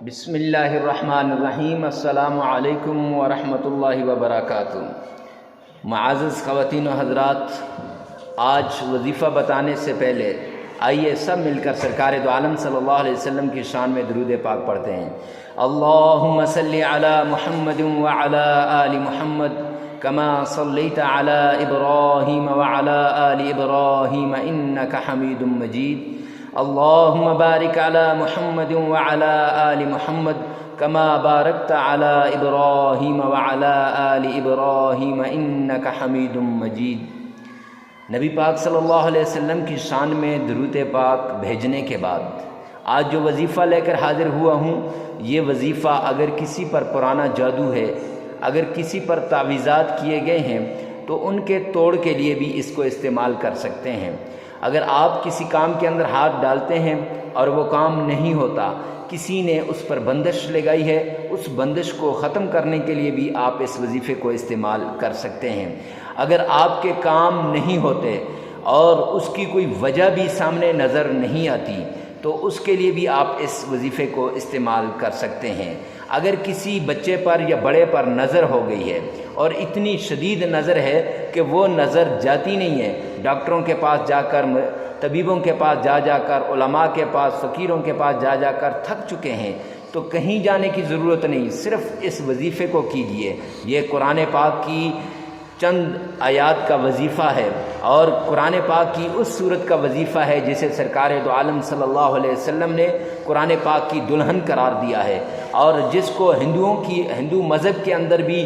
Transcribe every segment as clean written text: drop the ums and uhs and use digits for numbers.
بسم اللہ الرحمن الرحیم۔ السلام علیکم ورحمۃ اللہ وبرکاتہ۔ معزز خواتین و حضرات، آج وظیفہ بتانے سے پہلے آئیے سب مل کر سرکار دو عالم صلی اللہ علیہ وسلم کی شان میں درود پاک پڑھتے ہیں۔ اللہم صلی علی محمد وعلی آل محمد کما صلیت علی ابراہیم وعلی آل ابراہیم انک حمید مجید۔ اللہم بارک علی محمد وعلی آل محمد کما بارکت علی ابراہیم وعلی آل ابراہیم انک حمید مجید۔ نبی پاک صلی اللہ علیہ وسلم کی شان میں درود پاک بھیجنے کے بعد آج جو وظیفہ لے کر حاضر ہوا ہوں، یہ وظیفہ اگر کسی پر پرانا جادو ہے، اگر کسی پر تعویذات کیے گئے ہیں تو ان کے توڑ کے لیے بھی اس کو استعمال کر سکتے ہیں۔ اگر آپ کسی کام کے اندر ہاتھ ڈالتے ہیں اور وہ کام نہیں ہوتا، کسی نے اس پر بندش لگائی ہے، اس بندش کو ختم کرنے کے لیے بھی آپ اس وظیفے کو استعمال کر سکتے ہیں۔ اگر آپ کے کام نہیں ہوتے اور اس کی کوئی وجہ بھی سامنے نظر نہیں آتی تو اس کے لیے بھی آپ اس وظیفے کو استعمال کر سکتے ہیں۔ اگر کسی بچے پر یا بڑے پر نظر ہو گئی ہے اور اتنی شدید نظر ہے کہ وہ نظر جاتی نہیں ہے، ڈاکٹروں کے پاس جا کر، طبیبوں کے پاس جا کر، علماء کے پاس، فقیروں کے پاس جا کر تھک چکے ہیں، تو کہیں جانے کی ضرورت نہیں، صرف اس وظیفے کو کیجئے۔ یہ قرآن پاک کی چند آیات کا وظیفہ ہے اور قرآن پاک کی اس صورت کا وظیفہ ہے جسے سرکار دو عالم صلی اللہ علیہ وسلم نے قرآن پاک کی دلہن قرار دیا ہے، اور جس کو ہندو مذہب کے اندر بھی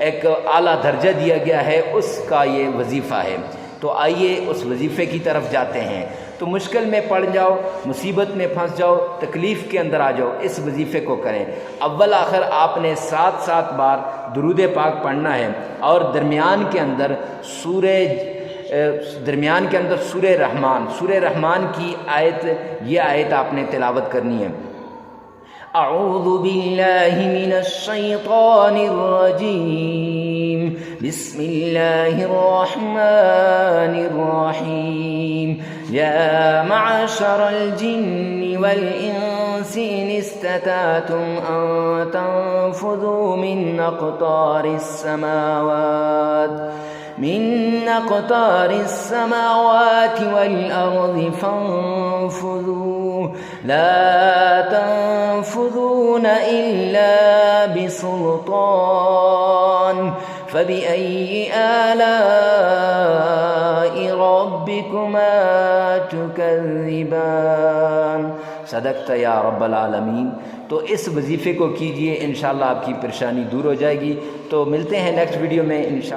ایک اعلیٰ درجہ دیا گیا ہے، اس کا یہ وظیفہ ہے۔ تو آئیے اس وظیفے کی طرف جاتے ہیں۔ تو مشکل میں پڑ جاؤ، مصیبت میں پھنس جاؤ، تکلیف کے اندر آ جاؤ، اس وظیفے کو کریں۔ اول آخر آپ نے 7 بار درود پاک پڑھنا ہے، اور درمیان کے اندر سورہ رحمان کی آیت، یہ آیت آپ نے تلاوت کرنی ہے۔ اعوذ باللہ من الشیطان الرجیم، بسم اللہ الرحمن الرحیم۔ یا معشر الجن والانس ان استطعتم ان تنفذوا من اقطار السماوات والارض فانفذوا لا تنفذون الا بسلطان فبأي آلاء ربكما تكذبان۔ صدقت یا رب العالمین۔ تو اس وظیفے کو کیجئے، انشاءاللہ آپ کی پریشانی دور ہو جائے گی۔ تو ملتے ہیں نیکسٹ ویڈیو میں انشاءاللہ۔